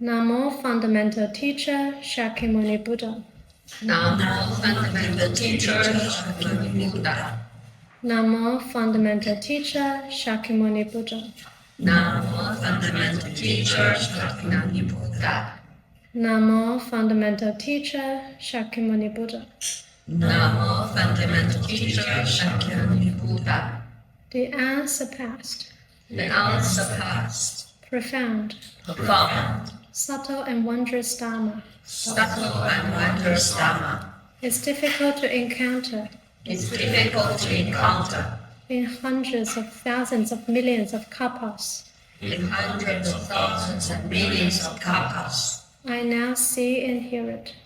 Namo Fundamental Teacher Shakyamuni Buddha. Namo Fundamental Teacher Shakyamuni Buddha. Namo Fundamental Teacher Shakyamuni Buddha. Namo Fundamental Teacher Shakyamuni Buddha. Namo Fundamental Teacher Shakyamuni Buddha. Namo Fundamental Teacher Shakyamuni Buddha. The unsurpassed, The unsurpassed, profound, profound, subtle and wondrous Dharma. subtle and wondrous Dharma. It's difficult to encounter It's difficult to encounter in hundreds of thousands of millions of kalpas. in hundreds of thousands and millions of kalpas. I now see and hear it,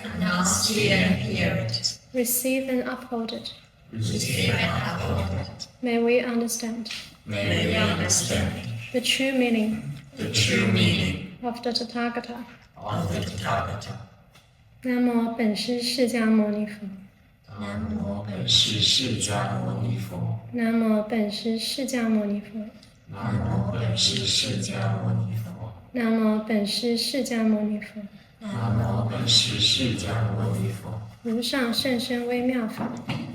I now see and hear it, receive and uphold it. receive and uphold it. May we understand May we understand the true meaning the true meaning of the Tathagata. of the Tathagata. 南无本师释迦牟尼佛。南无本师释迦牟尼佛。南无本师释迦牟尼佛。南无本师释迦牟尼佛。南无本师释迦牟尼佛。南无本师释迦牟尼佛。无上甚深微妙法，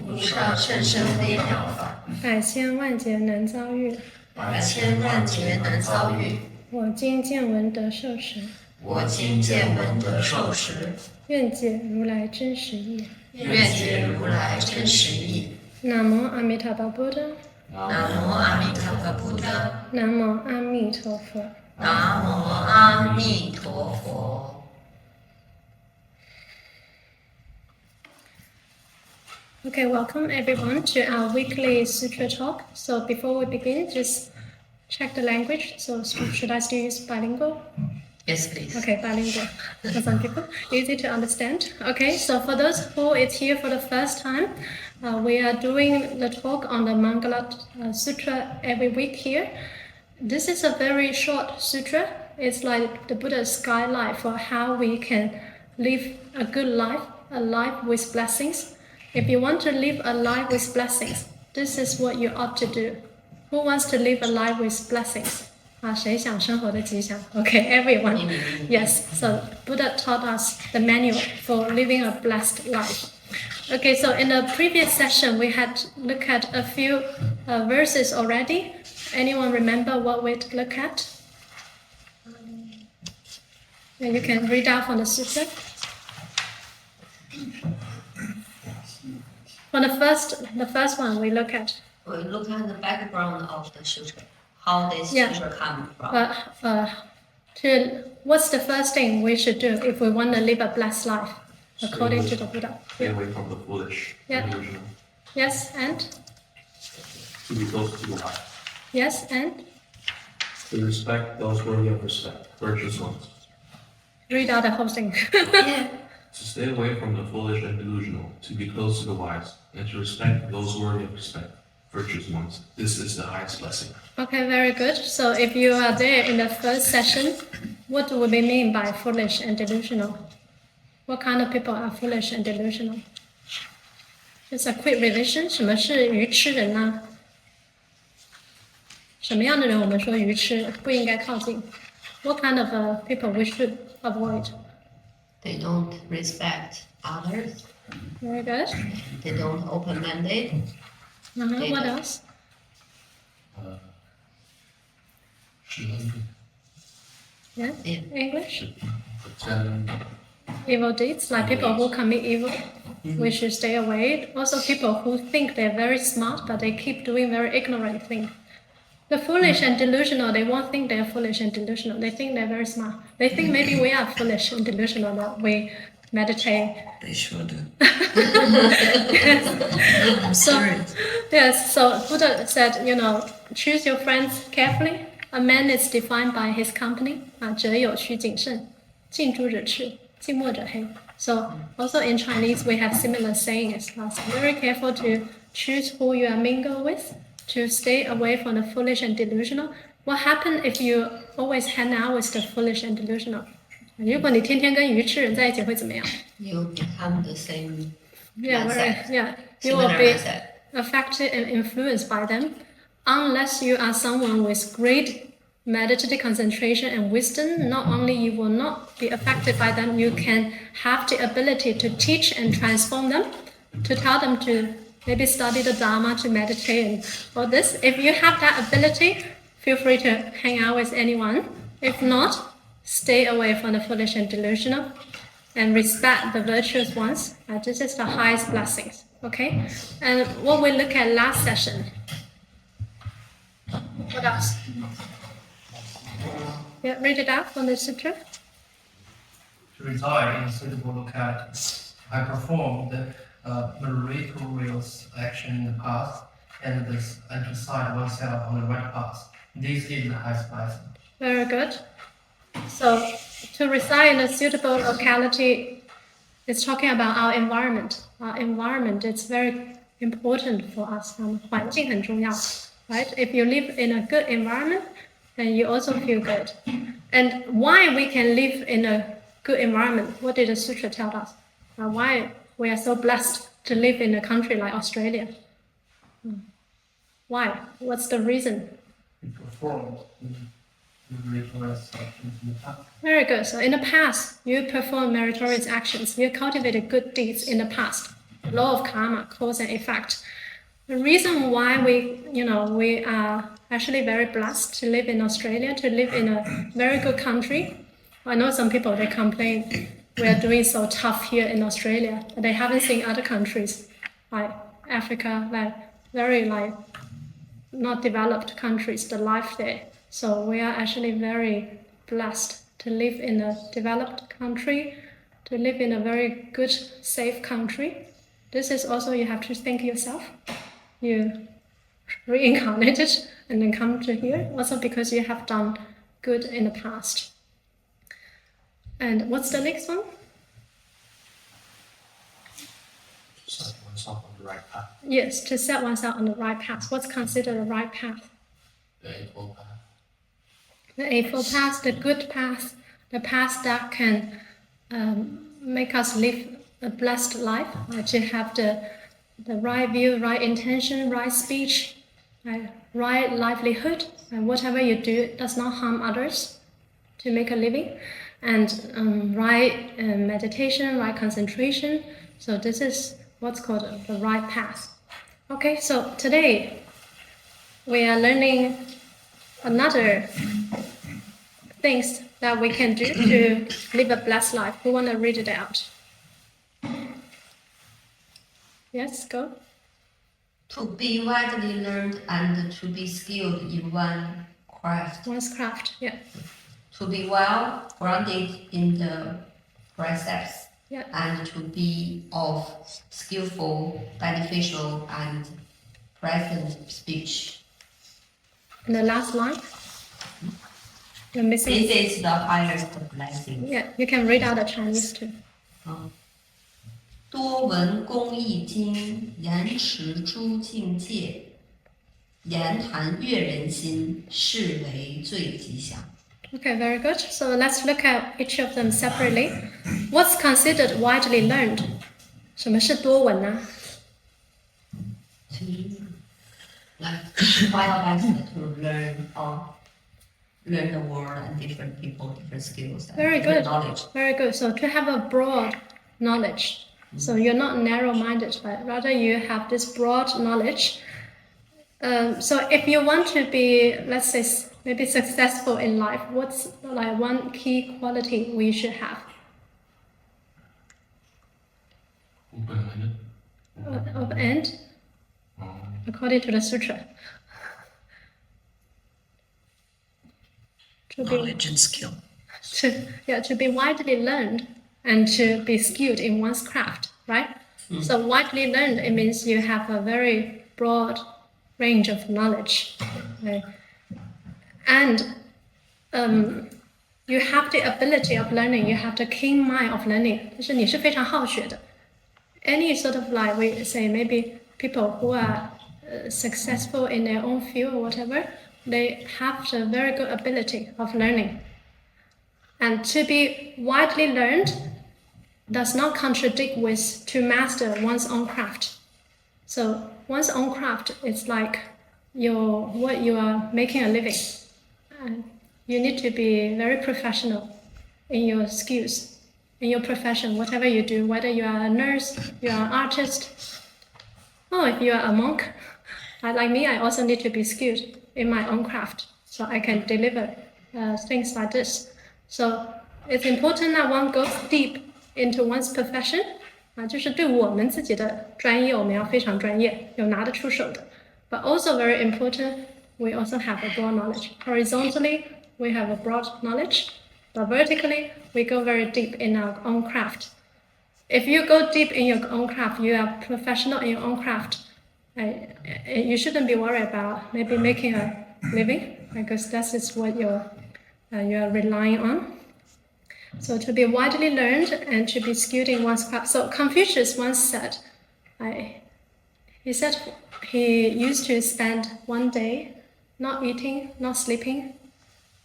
无上甚深微妙法，百千万劫难遭遇。百千万劫难遭遇。我今见闻得受持，我今见闻得受持，愿解如来真实义。愿解如来真实义。南无阿弥陀佛。南无阿弥陀佛菩萨。南无阿弥陀佛。南无阿弥陀佛。Okay, welcome everyone to our weekly Sutra talk. So before we begin, just check the language. So should I still use bilingual? Yes, please. Okay, bilingual for some people. Easy to understand. Okay, so for those who is here for the first time, we are doing the talk on the Mahāmaṅgala Sutta every week here. This is a very short sutra. It's like the Buddha's guideline for how we can live a good life, a life with blessings. If you want to live a life with blessings, this is what you ought to do. Who wants to live a life with blessings? 谁想生活的吉祥? Okay, everyone. Yes, so Buddha taught us the manual for living a blessed life. Okay, so in the previous session, we had looked at a few verses already. Anyone remember what we looked at? And you can read out from the sutra. For the first one we look at. We look at the background of the sutra, how this sutra come from. What's the first thing we should do if we want to live a blessed life, according to the Buddha? Stay away from the foolish, delusional. Yes, and? To be close to the wise. Yes, and? To respect those worthy of respect, virtuous ones. Read out the whole thing. To stay away from the foolish and delusional, to be close to the wise, and to respect those worthy of respect, virtuous ones. This is the highest blessing. Okay, very good. So if you are there in the first session, what do we mean by foolish and delusional? What kind of people are foolish and delusional? Just a quick revision. 什么是愚痴人呢？什么样的人我们说愚痴，不应该靠近？ What kind of people we should avoid? They don't respect others. Very good. They don't open-minded. What else? Yeah. English? Evil deeds, like people who commit evil. We should stay away. Also people who think they're very smart, but they keep doing very ignorant things. The foolish and delusional, they won't think they're foolish and delusional. They think they're very smart. They think maybe we are foolish and delusional, that we meditate. They sure do. So Buddha said, choose your friends carefully. A man is defined by his company. 者有须谨慎，近朱者赤，近墨者黑. So also in Chinese we have similar sayings. So very careful to choose who you are mingle with, to stay away from the foolish and delusional. What happens if you always hang out with the foolish and delusional? 如果你天天跟愚痴人在一起会怎么样? You become the same Yeah, mindset. yeah. You will be mindset. affected and influenced by them, unless you are someone with great meditative concentration and wisdom, not only you will not be affected by them, you can have the ability to teach and transform them, to tell them to maybe study the Dharma, to meditate and all this. If you have that ability, feel free to hang out with anyone. If not, stay away from the foolish and delusional and respect the virtuous ones. This is the highest blessings. Okay? And what we look at last session. What else? Yeah, read it out from the sutra. To reside in suitable localities. I perform the meritorious action in the past and to decide oneself on the right path. This is the highest blessing. Very good. So, to reside in a suitable locality is talking about our environment. Our environment is very important for us. 环境很重要, right? If you live in a good environment, then you also feel good. And why we can live in a good environment? What did the sutra tell us? Why we are so blessed to live in a country like Australia? Why? What's the reason? We perform meritorious actions in the past. Very good. So in the past, you performed meritorious actions. You cultivated good deeds in the past. Law of karma, cause and effect. The reason why we are actually very blessed to live in Australia, to live in a very good country. I know some people, they complain we are doing so tough here in Australia, but they haven't seen other countries like Africa, like very not developed countries, the life there. So we are actually very blessed to live in a developed country, to live in a very good, safe country. This is also, you have to think yourself. You reincarnated and then come to here, also because you have done good in the past. And what's the next one? Set oneself on the right path. Yes, to set oneself on the right path. What's considered the right path? The Eightfold Path. The Eightfold Path, the good path, the path that can make us live a blessed life, to have the right view, right intention, right speech, right livelihood, and whatever you do does not harm others to make a living, and right meditation, right concentration. So this is what's called the right path. Okay, so today we are learning another things that we can do to live a blessed life. Who want to read it out? Yes, go. To be widely learned and to be skilled in one craft. One's craft, yeah. To be well grounded in the precepts. Yeah. And to be of skillful, beneficial, and pleasant speech. And the last line? You're missing. This is the highest blessing. Yeah, you can read out the Chinese too. 多闻公益经，言持诸境界，言谈悦人心，是为最吉祥。 Okay, very good. So let's look at each of them separately. What's considered widely learned? 什么是多闻呢？ Like quite a best to learn the world and different people, different skills, and Very different good. knowledge. Very good. So to have a broad knowledge. So you're not narrow-minded, but rather you have this broad knowledge. So if you want to be, let's say, maybe successful in life, what's like one key quality we should have? Open-minded. And according to the sutra. Knowledge and skill. To be widely learned and to be skilled in one's craft, right? So widely learned, it means you have a very broad range of knowledge. Right? And you have the ability of learning, you have the keen mind of learning. 就是你是非常好学的. Any sort of like, we say maybe people who are successful in their own field or whatever, they have a very good ability of learning. And to be widely learned does not contradict with to master one's own craft. So one's own craft is like what you are making a living. you need to be very professional in your skills, in your profession, whatever you do, whether you are a nurse, you are an artist, or if you are a monk. Like me, I also need to be skilled in my own craft, so I can deliver things like this. So it's important that one goes deep into one's profession. 就是对我们自己的专业，我们要非常专业，有拿得出手的。But also very important, we also have a broad knowledge. Horizontally, we have a broad knowledge, but vertically, we go very deep in our own craft. If you go deep in your own craft, you are professional in your own craft. You shouldn't be worried about maybe making a living, because that is what you are relying on. So to be widely learned and to be skilled in one's craft. So Confucius once said, he said he used to spend one day not eating, not sleeping,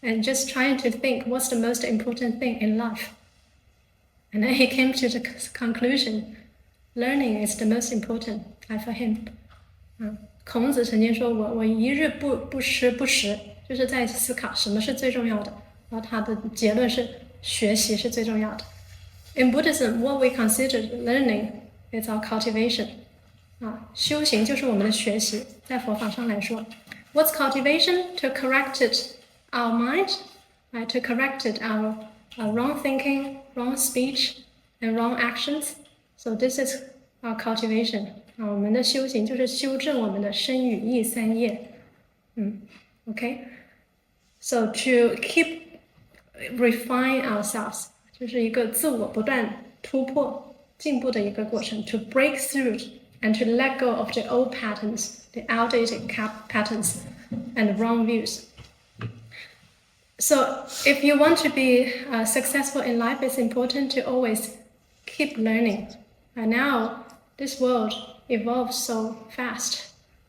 and just trying to think what's the most important thing in life. And then he came to the conclusion, learning is the most important for him. 孔子曾经说我一日不吃不食，就是在思考什么是最重要的。然后他的结论是学习是最重要的。In Buddhism, what we consider learning is our cultivation. 修行就是我们的学习，在佛法上来说。What's cultivation? To correct our mind, to correct our wrong thinking, wrong speech, and wrong actions. So this is our cultivation. 我们的修行就是修正我们的身语意三业。Okay? So to keep refine ourselves, 就是一个自我不断突破、进步的一个过程。To break through and to let go of the old patterns, the outdated patterns, and wrong views. So if you want to be successful in life, it's important to always keep learning. And now this world evolves so fast.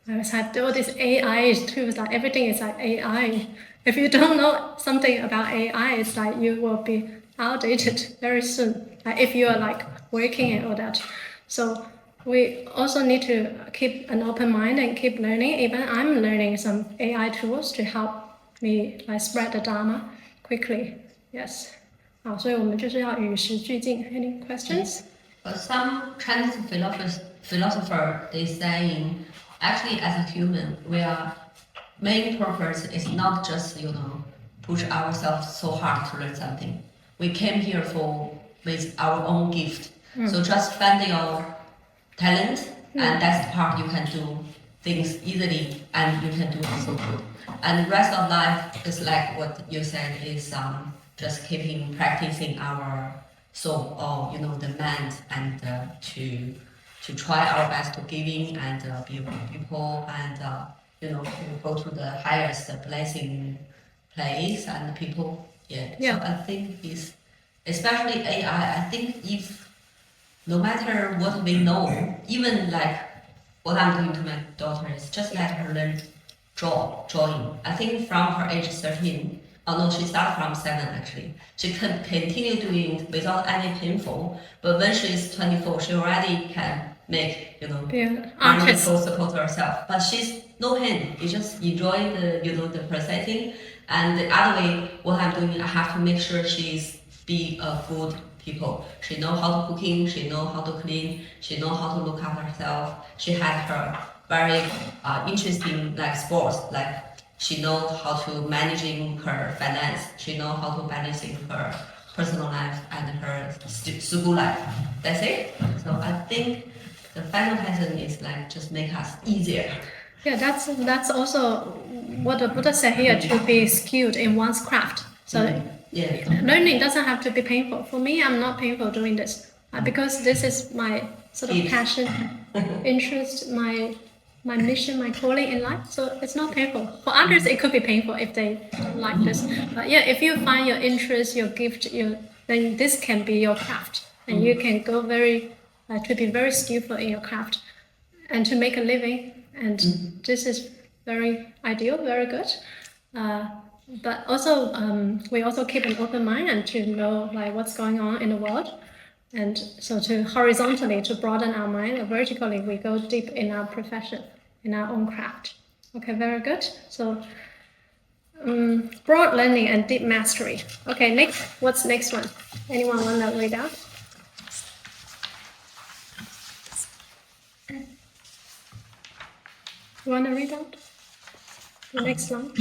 I have all this AI too, like everything is like AI. If you don't know something about AI, it's like you will be outdated very soon. If you are like working and all that. So we also need to keep an open mind and keep learning. Even I'm learning some AI tools to help me spread the Dharma quickly. Yes. 所以我们就是要与时俱进. Any questions? Some Chinese philosopher they saying, actually as a human, our main purpose is not just push ourselves so hard to learn something. We came here with our own gift. So just find your talent, and that's the part you can do things easily, and you can do it so good. And the rest of life is like what you said is just practicing our soul, or the mind, and to try our best to giving and be with people, and to go to the highest blessing place and people. So I think especially AI. I think if no matter what we know, even like what I'm doing to my daughter is just let her learn drawing. I think from her age 13, she started from 7 actually. She can continue doing it without any painful, but when she's 24, she already can make, money to support herself. But she's no pain. You just enjoy the processing. And the other way, what I'm doing, I have to make sure be a good people. She know how to cooking, she know how to clean, she know how to look after herself. She had her very interesting sports, she know how to managing her finance, she know how to balancing her personal life and her school life. That's it. So I think the final pattern is just make us easier. Yeah, that's also what the Buddha said here, to be skilled in one's craft. So learning doesn't have to be painful. For me, I'm not painful doing this because this is my sort of passion, interest, my mission, my calling in life. So it's not painful. For others, it could be painful if they like this. But if you find your interest, your gift, then this can be your craft, and you can go to be very skillful in your craft, and to make a living. And this is very ideal, very good. But also, we also keep an open mind and to know what's going on in the world. And so to horizontally, to broaden our mind, and vertically, we go deep in our profession, in our own craft. Okay, very good. So broad learning and deep mastery. Okay, next, what's next one? Anyone want to read out? You want to read out the next one?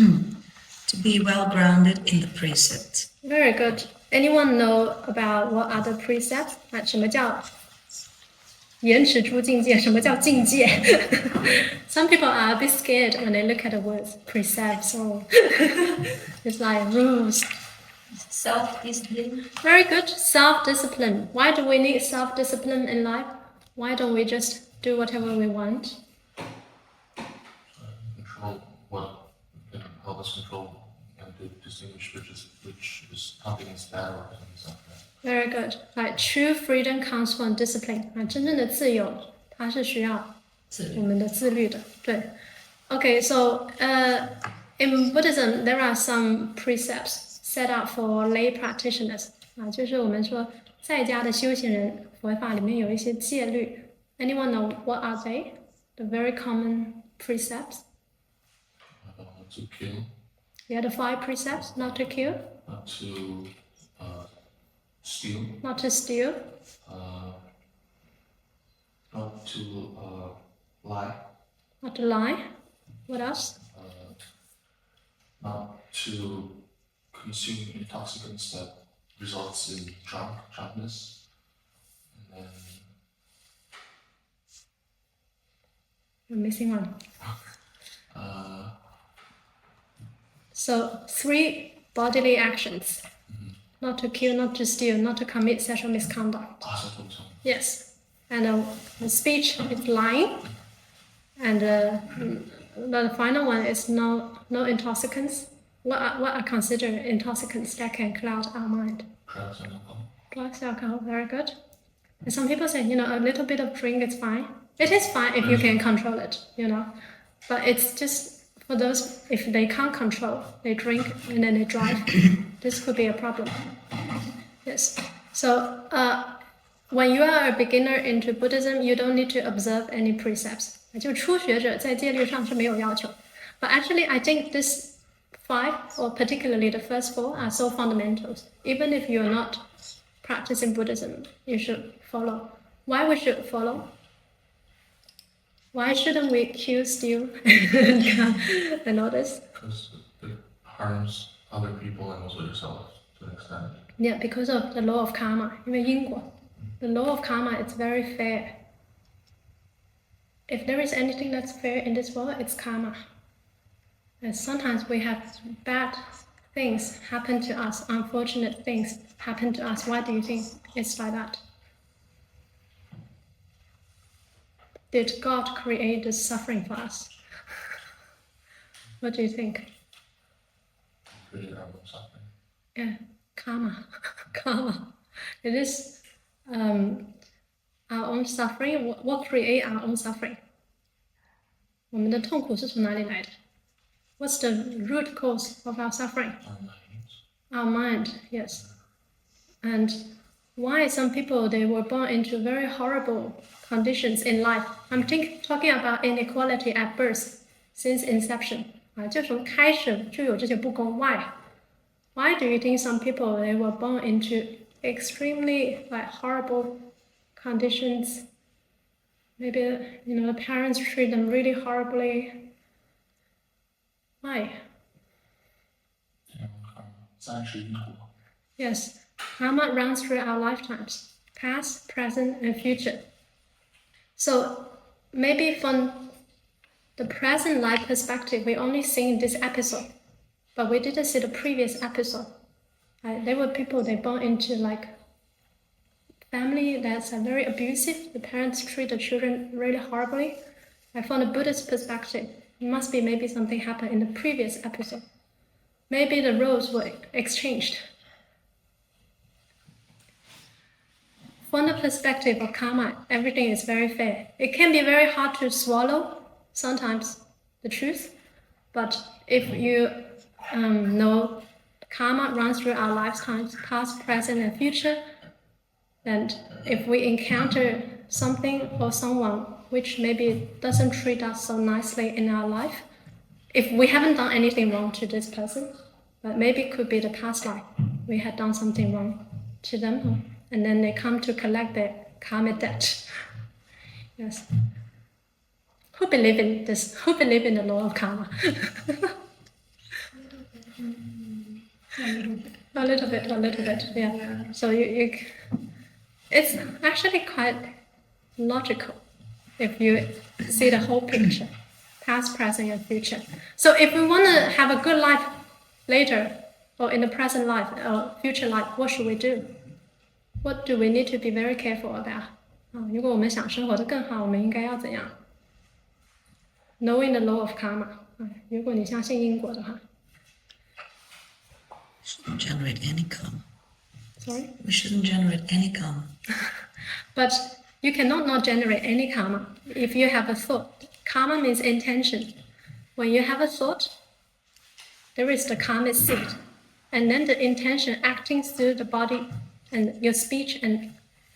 To be well grounded in the precepts. Very good. Anyone know about what are the precepts? 什么叫严持诸境界？什么叫境界？ Some people are a bit scared when they look at the words precepts or it's like rules. Self-discipline. Very good. Self-discipline. Why do we need self-discipline in life? Why don't we just do whatever we want? Control what can help us control and to distinguish which is something is bad or things like that. Very good. Like true freedom comes from discipline. 真正的自由，它是需要我们的自律的。对。Okay, so in Buddhism, there are some precepts set out for lay practitioners. 就是我们说在家的修行人，佛法里面有一些戒律。Anyone know what are they? The very common precepts. To kill. Yeah, the 5 precepts: not to kill, Not to steal. not to steal, Not to lie. not to lie. What else? Not to consume intoxicants that results in drunkenness. And then We're missing one. So 3 bodily actions: not to kill, not to steal, not to commit sexual misconduct. Yes, and the speech is lying, and the final one is no intoxicants. What are considered intoxicants that can cloud our mind? drugs and alcohol. Drugs, alcohol, very good. And some people say, a little bit of drink is fine. It is fine if you can control it, But it's just for those, if they can't control, they drink and then they drive. This could be a problem. Yes. So when you are a beginner into Buddhism, you don't need to observe any precepts. 就初学者在戒律上是没有要求. But actually, I think this 5, or particularly the first 4, are so fundamentals. Even if you're not practicing Buddhism, you should follow. Why we should follow? Why shouldn't we kill, steal, and all this? Because it harms other people and also yourself to an extent. Yeah, because of the law of karma. 因为因果. The law of karma is very fair. If there is anything that's fair in this world, it's karma. And sometimes we have bad things happen to us, unfortunate things happen to us. Why do you think it's like that? Did God create this suffering for us? What do you think? Create our own suffering. Yeah, karma. Karma. It is our own suffering. What create our own suffering? 我们的痛苦是从哪里来的? What's the root cause of our suffering? Our mind, yes. And why some people, they were born into very horrible conditions in life. I'm talking about inequality at birth since inception. 就从开始就有这些不公. Why? Why do you think some people, they were born into extremely horrible conditions? Maybe, the parents treat them really horribly. Why? Yes, karma runs through our lifetimes, past, present, and future. So maybe from the present life perspective, we only seen this episode, but we didn't see the previous episode. There were people, they born into family that's very abusive. The parents treat the children really horribly. From the Buddhist perspective, it must be maybe something happened in the previous episode. Maybe the roles were exchanged. From the perspective of karma, everything is very fair. It can be very hard to swallow sometimes the truth, but if you know karma runs through our lifetimes, past, present, and future, and if we encounter something or someone which maybe doesn't treat us so nicely in our life, if we haven't done anything wrong to this person, but maybe it could be the past life. We had done something wrong to them, and then they come to collect their karmic debt. Yes. Who believe in this? Who believe in the law of karma? A little bit, yeah. So it's actually quite logical if you see the whole picture, past, present, and future. So if we want to have a good life later, or in the present life, or future life, what should we do? What do we need to be very careful about? 如果我们想生活得更好，我们应该要怎样 ？Knowing the law of karma. 如果你相信因果的话。Shouldn't generate any karma. Sorry? We shouldn't generate any karma. But you cannot not generate any karma if you have a thought. Karma means intention. When you have a thought, there is the karmic seed. And then the intention acting through the body and your speech and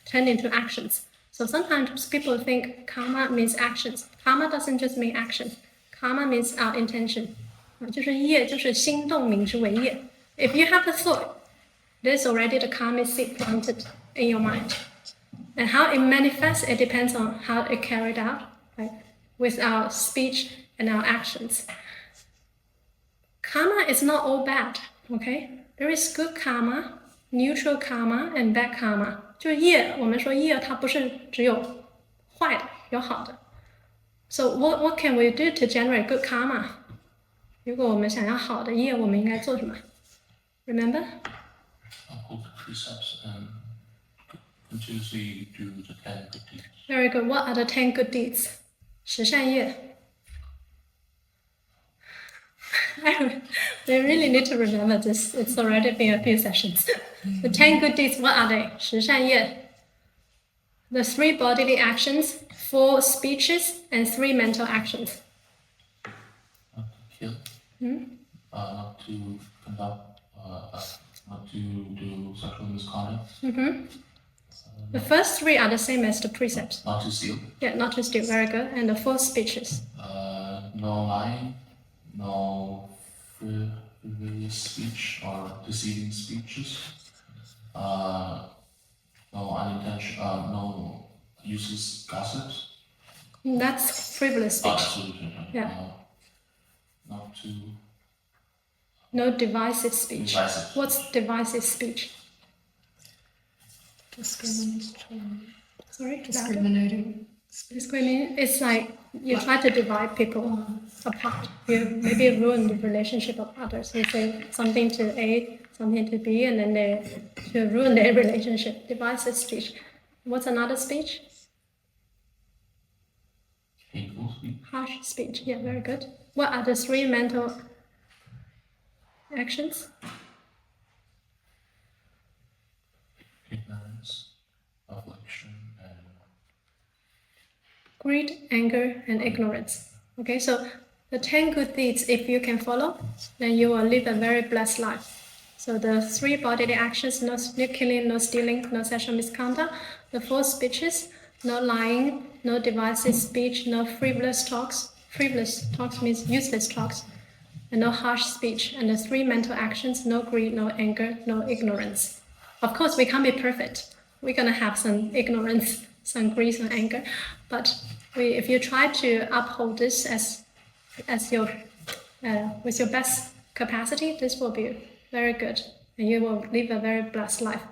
turn into actions. So sometimes people think karma means actions. Karma doesn't just mean action. Karma means our intention. 就是业，就是心动名之为业。If you have a thought, there's already the karmic seed planted in your mind. And how it manifests, it depends on how it carried out, right? With our speech and our actions. Karma is not all bad, okay? There is good karma, neutral karma, and bad karma. 就业，我们说业它不是只有坏的，有好的。So what can we do to generate good karma? 如果我们想要好的业，我们应该做什么？ Remember? Uphold the precepts and continuously do the 10 good deeds. Very good. What are the 10 good deeds? 十善业。We really need to remember this. It's already been a few sessions. The 10 good deeds, what are they? 十善业. The 3 bodily actions, 4 speeches, and 3 mental actions. Not to kill, not to conduct, not to do sexual misconduct. The first 3 are the same as the precepts. Not to steal. Yeah, not to steal. Very good. And the 4 speeches. No lying, no frivolous speech or deceiving speeches. No useless gossips. That's frivolous speech. Yeah. Not to No divisive speech. Divisive. What's divisive speech? Sorry? Discriminating. Discriminating. It's like you try to divide people apart. You maybe ruin the relationship of others. You say something to A, something to B, and then they to ruin their relationship. Divisive speech. What's another speech? hateful speech. Harsh speech. Yeah, very good. What are the 3 mental actions? Ignorance, affliction, and Greed, anger, and ignorance. Okay, so the 10 good deeds, if you can follow, then you will live a very blessed life. So the 3 bodily actions, no killing, no stealing, no sexual misconduct. The 4 speeches, no lying, no divisive speech, no frivolous talks. Frivolous talks means useless talks. And no harsh speech. And the 3 mental actions, no greed, no anger, no ignorance. Of course, we can't be perfect. We're going to have some ignorance, some greed, some anger. But if you try to uphold this as your with your best capacity, this will be very good. And you will live a very blessed life.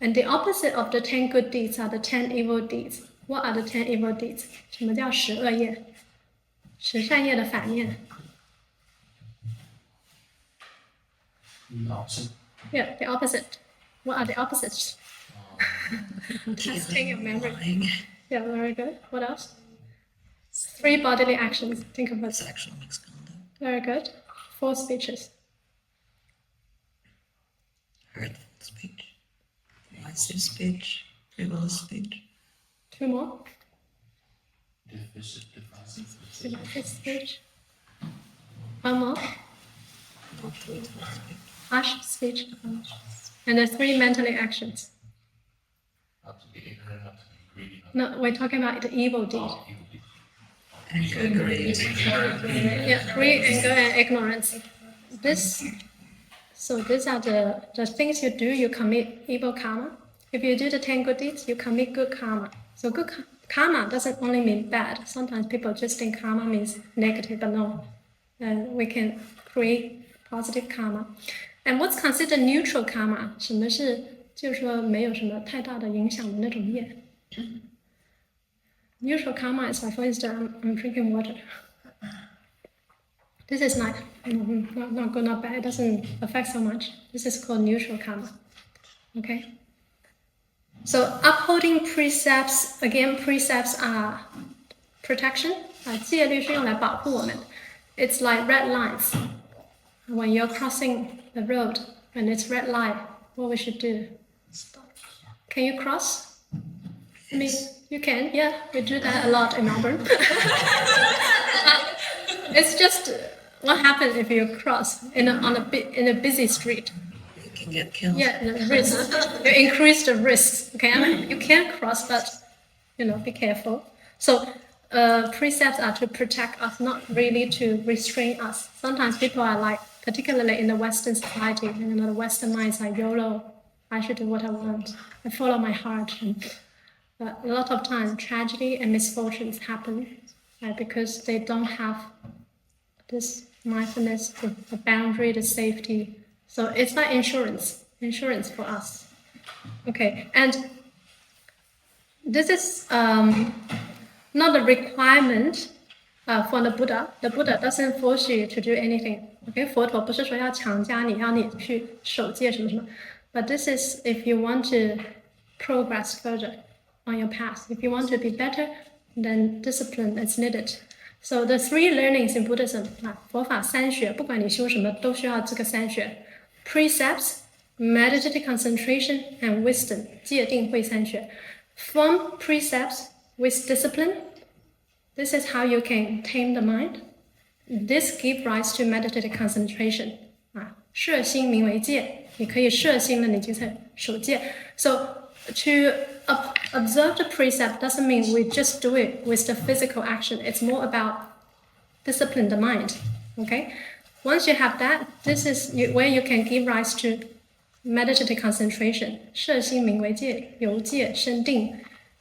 And the opposite of the 10 good deeds are the 10 evil deeds. What are the 10 evil deeds? 什么叫十恶业？十善业的反面。the opposite. Yeah, the opposite. What are the opposites? Testing your memory. Lying, Yeah, very good. What else? 3 bodily actions. Think of it. sexual misconduct, Very good. 4 speeches. hurtful speech, divisive speech, frivolous speech, 2 more. Divisive Divisive speech. 1 more. not truthful speech. Harsh speech. And the 3 mentally actions. Not to be ignorant, not to be greedy, not No, we're talking about the evil deed. to be evil. Anger, greed. Yeah, greed, anger, and ignorance. So these are the things you do, you commit evil karma. If you do the 10 good deeds, you commit good karma. So good karma doesn't only mean bad. Sometimes people just think karma means negative, but no. We can create positive karma. And what's considered neutral karma? 什么是就是说没有什么太大的影响的那种业。Neutral karma is like, for instance, I'm drinking water. This is not good, not bad. It doesn't affect so much. This is called neutral karma. Okay. So upholding precepts, again, precepts are protection. 戒律是用来保护我们。It's like red lines. When you're crossing the road, when it's red light, what we should do? Can you cross? I mean, you can, yeah. We do that a lot in Melbourne. It's just what happens if you cross in a busy street. You can get killed. Yeah, the risk. You increase the risks. Okay, I mean, you can cross, but be careful. So precepts are to protect us, not really to restrain us. Sometimes people are like, particularly in the Western society, the Western mind is like YOLO. I should do what I want. I follow my heart. But a lot of times, tragedy and misfortunes happen because they don't have this mindfulness, the boundary, the safety. So it's like insurance for us. Okay, and this is not a requirement for the Buddha. The Buddha doesn't force you to do anything. Okay, 佛陀不是说要强加你，要你去守戒什么什么。But this is if you want to progress further on your path. If you want to be better, then discipline is needed. So the 3 learnings in Buddhism, 佛法3学，不管你修什么，都需要这个3学。Precepts, meditative concentration, and wisdom. 戒定慧3学。Form precepts with discipline. This is how you can tame the mind. This gives rise to meditative concentration. 摄心名为戒，你可以摄心了，你就在守戒。So to observe the precept doesn't mean we just do it with the physical action. It's more about discipline the mind. Okay? Once you have that, this is where you can give rise to meditative concentration. 摄心名为戒，由戒生定。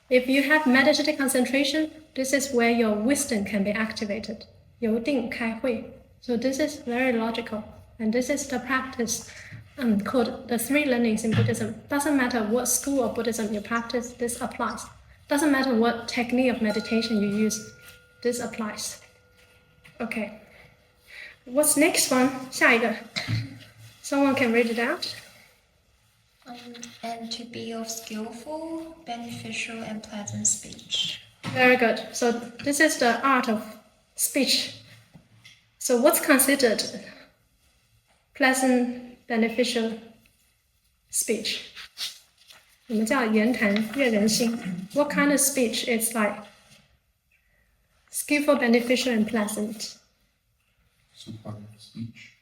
If you have meditative concentration, this is where your wisdom can be activated. 由定开慧. So this is very logical. And this is the practice called the 3 learnings in Buddhism. Doesn't matter what school of Buddhism you practice, this applies. Doesn't matter what technique of meditation you use, this applies. Okay. What's next one? 下一个. Someone can read it out. And to be of skillful, beneficial, and pleasant speech. Very good. So this is the art of speech. So what's considered pleasant, beneficial speech? 我们叫言谈悦人心. What kind of speech is like skillful, beneficial, and pleasant? Supportive speech.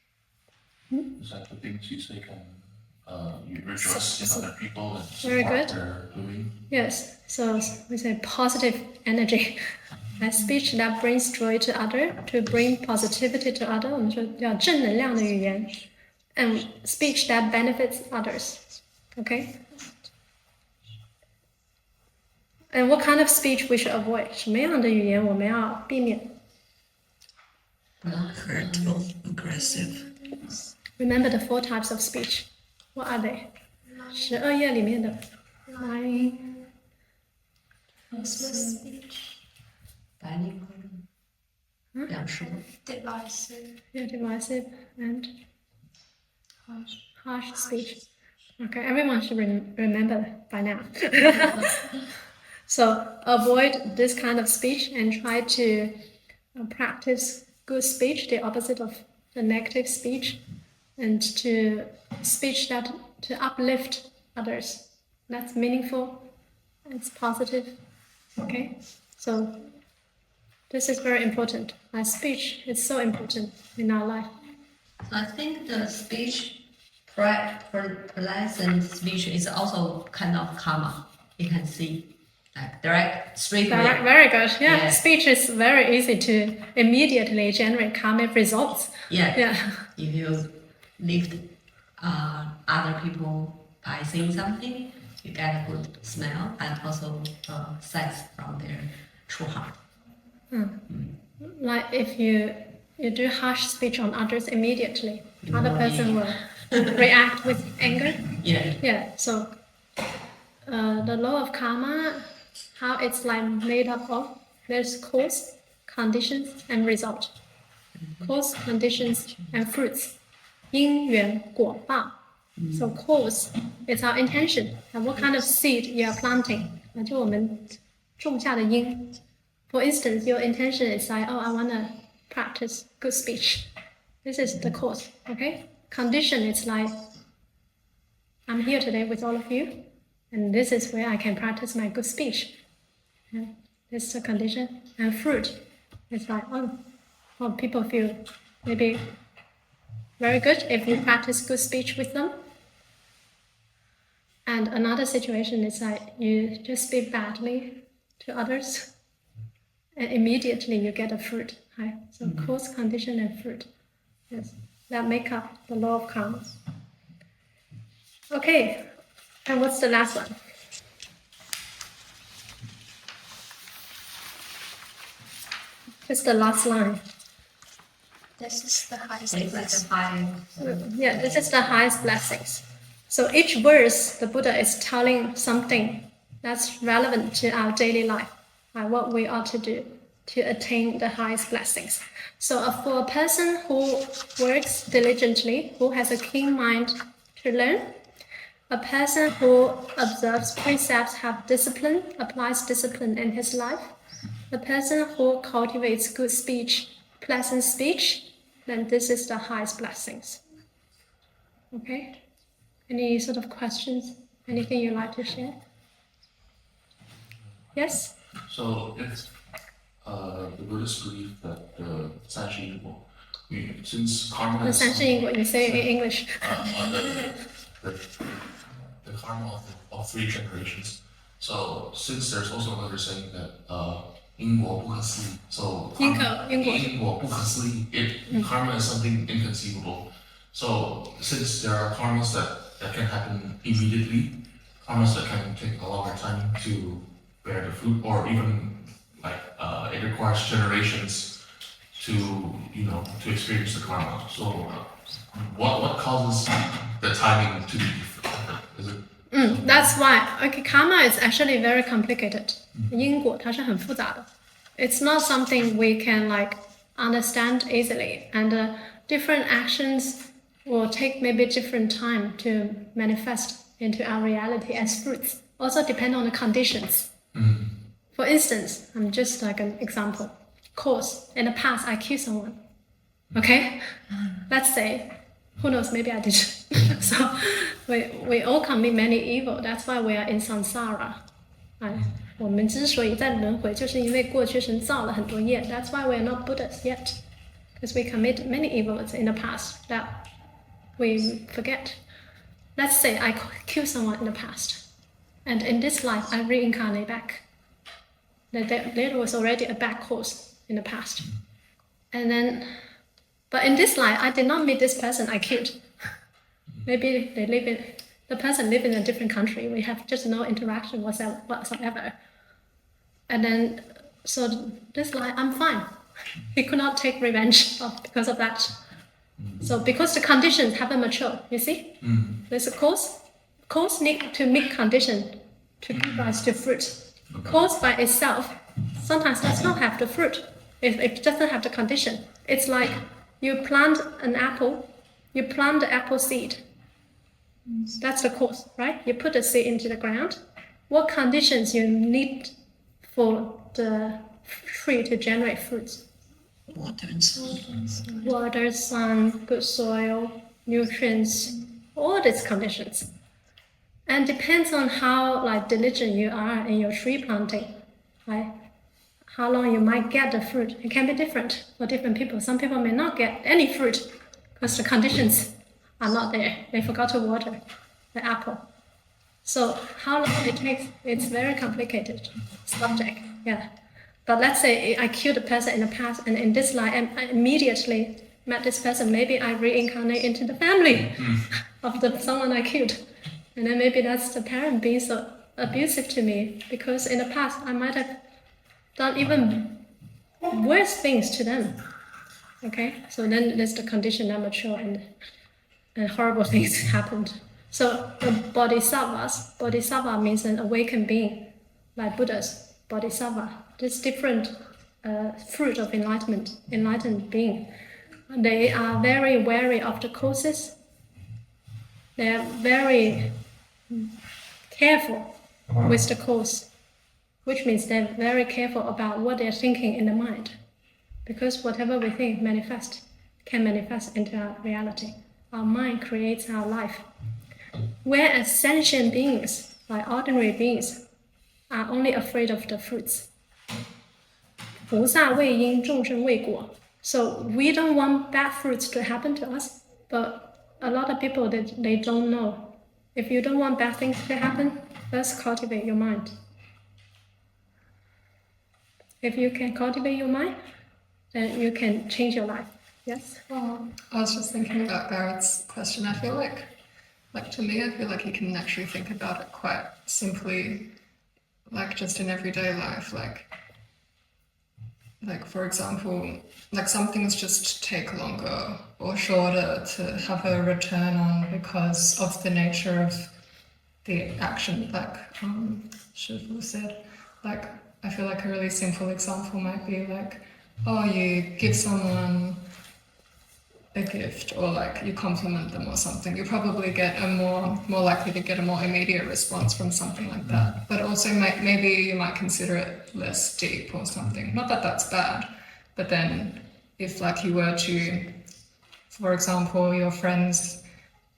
Is that the things you say can you rejoice in other people and Very support good. their doing? Yes. So we say positive energy. A speech that brings joy to others, to bring positivity to others. 我们说叫正能量的语言. And speech that benefits others. Okay? And what kind of speech we should avoid? 什么样的语言我们要避免? Hurtful, aggressive. Remember the 4 types of speech. What are they? 12页里面的 lying, Useless speech. 白领两舌 Divisive. divisive, and Harsh. harsh speech. Okay, everyone should remember by now. So avoid this kind of speech and try to practice good speech, the opposite of the negative speech, and to speech that to uplift others. That's meaningful. It's positive. Okay, so this is very important. Our speech is so important in our life. I think the speech, pleasant speech is also kind of karma. You can see. like direct, straight Direct, way. very good. Yeah. Yeah. Speech is very easy to immediately generate karmic results. Yeah. Yeah. If you lift other people by saying something, you get a good smell and also sense from their true heart. Like if you do harsh speech on others immediately, other person will react with anger. Yeah. Yeah. So the law of karma, how it's like made up of, there's cause, conditions, and result. Cause, conditions, and fruits. 因缘果报. So cause is our intention and what kind of seed you are planting. 就我们种下的因. For instance, your intention is like, oh, I want to practice good speech. This is the cause, okay? Condition is like, I'm here today with all of you, and this is where I can practice my good speech. Yeah, this is the condition. And fruit is like, oh, people feel maybe very good if you practice good speech with them. And another situation is like you just speak badly to others, and immediately you get a fruit. Right? So cause, condition, and fruit. Yes, that make up the law of karma. Okay, and what's the last one? Just the last line. This is the highest This is blessing. the high. Yeah, this is the highest blessings. So each verse, the Buddha is telling something that's relevant to our daily life, what we ought to do to attain the highest blessings. So for a person who works diligently, who has a keen mind to learn, a person who observes precepts, have discipline, applies discipline in his life, a person who cultivates good speech, pleasant speech, then this is the highest blessings. Okay? Any sort of questions? Anything you'd like to share? Yes? So it's the Buddhist belief that the Sanshi Yinguo, since karma The is Sanshi Yinguo, you say it in English. the karma of 3 generations. So since there's also another saying that 因果不可思议, so 因果不可思议. Karma is something inconceivable. So since there are karmas that can happen immediately, karmas that can take a longer time to bear the fruit, or even like it requires generations to experience the karma. So what causes the timing to be different? Is it? That's why. Okay, karma is actually very complicated. 因果它是很复杂的. It's not something we can like understand easily, and different actions will take maybe different time to manifest into our reality as fruits. Also depend on the conditions. For instance, I'm just like an example. Cause, in the past I killed someone. Okay? Let's say, who knows, maybe I did. So we all commit many evil. That's why we are in samsara. 我们之所以在轮回，就是因为过去神造了很多业。That's why we are not Buddhas yet, because we commit many evils in the past that we forget. Let's say I killed someone in the past, and in this life I reincarnate back. There was already a bad cause in the past, and then, but in this life I did not meet this person I killed. Maybe the person live in a different country. We have just no interaction whatsoever. And then, so this life, I'm fine. He could not take revenge because of that. So because the conditions haven't matured, you see? There's a cause. Cause need to meet condition to give rise to fruit. Cause by itself sometimes does not have the fruit. It doesn't have the condition. It's like you plant an apple, you plant the apple seed. That's the cause, right? You put the seed into the ground. What conditions you need for the tree to generate fruits? Water and sun. Water, sun, good soil, nutrients, all these conditions. And depends on how like diligent you are in your tree planting, right? How long you might get the fruit. It can be different for different people. Some people may not get any fruit because the conditions are not there. They forgot to water the apple. So how long it takes, it's very complicated subject, yeah. But let's say I killed a person in the past, and in this life I immediately met this person, maybe I reincarnate into the family of someone I killed. And then maybe that's the parent being so abusive to me, because in the past I might have done even worse things to them. Okay, so then there's the condition I'm mature and horrible things happened. So the bodhisattva means an awakened being, like Buddhas, bodhisattva. This different fruit of enlightened being. They are very wary of the causes. They are very careful with the cause, which means they're very careful about what they're thinking in the mind. Because whatever we think can manifest into our reality. Our mind creates our life. Whereas sentient beings, like ordinary beings, are only afraid of the fruits. 菩萨畏因，众生畏果. So we don't want bad fruits to happen to us, but a lot of people, they don't know. If you don't want bad things to happen, first cultivate your mind. If you can cultivate your mind, then you can change your life. Yes? I was just thinking about Garrett's question. I feel like to me, I feel like you can actually think about it quite simply, like just in everyday life. Like for example, like some things just take longer or shorter to have a return on because of the nature of the action, like Shifu said. Like I feel like a really simple example might be like, oh, you give someone a gift or like you compliment them or something, you probably get a more likely to get a more immediate response from something like that. But also maybe you might consider it less deep or something. Not that that's bad, but then if like you were to, for example, your friend's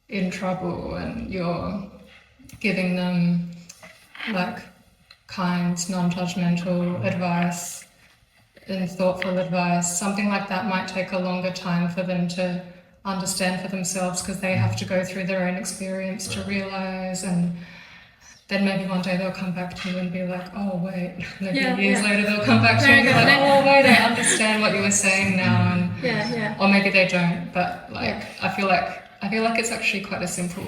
in trouble and you're giving them like kind, non-judgmental advice and thoughtful advice, something like that might take a longer time for them to understand for themselves because they have to go through their own experience to realize, and then maybe one day they'll come back to you and be like, oh wait, maybe years later they'll come back to you and be like, oh wait, I understand what you were saying now, and or maybe they don't, but like I feel like it's actually quite a simple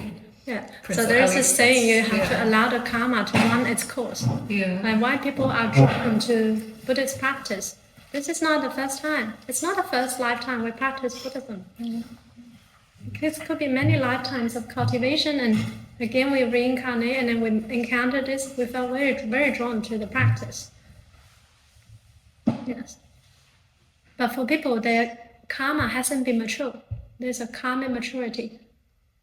principle. So there's a saying, you have to allow the karma to run its course. Like why people are drawn to Buddhist practice. This is not the first time. It's not the first lifetime we practice Buddhism. This could be many lifetimes of cultivation, and again we reincarnate, and then we encounter this, we felt very, very drawn to the practice. Yes. But for people, their karma hasn't been mature. There's a karmic maturity.